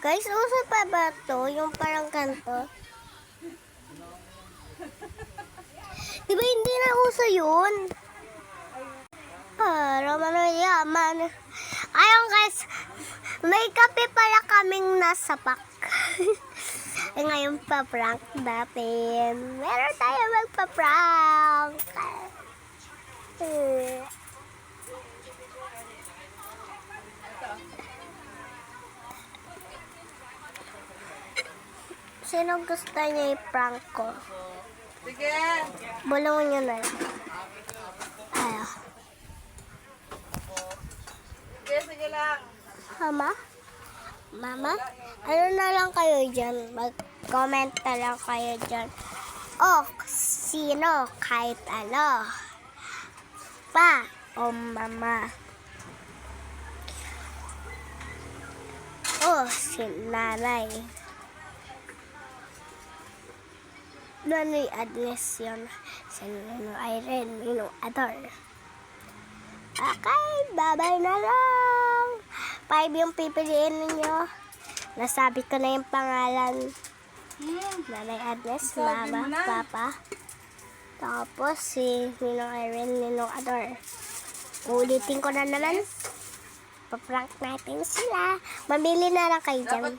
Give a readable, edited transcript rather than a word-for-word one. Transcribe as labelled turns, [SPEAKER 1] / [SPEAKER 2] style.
[SPEAKER 1] Guys, uso pa ba to? Yung parang kanto? Diba hindi na uso yun? Romano yaman. Ayun guys, may kape pala kaming nasa pack. Ngayon pa-prank natin. Meron tayo magpa-prank. Sino gusto niya i-prank ko?
[SPEAKER 2] Sige.
[SPEAKER 1] Bulungan niyo na lang. Ayaw.
[SPEAKER 2] Sige lang.
[SPEAKER 1] Mama? Mama? Ano na lang kayo dyan? Mag-comment na lang kayo dyan. O, sino? Kahit ano. Pa o mama. O, si nanay. Nanay Agnes yun. Si Nino Irene, Nino Ador. Okay, bye-bye na lang. 5 yung pipiliin ninyo. Nasabi ko na yung pangalan. Nanay Agnes, Mama, Papa. Tapos si Ninong Irene, Ninong Ador. Ulitin ko na naman. Paprank natin sila. Mamili na lang kayo dyan.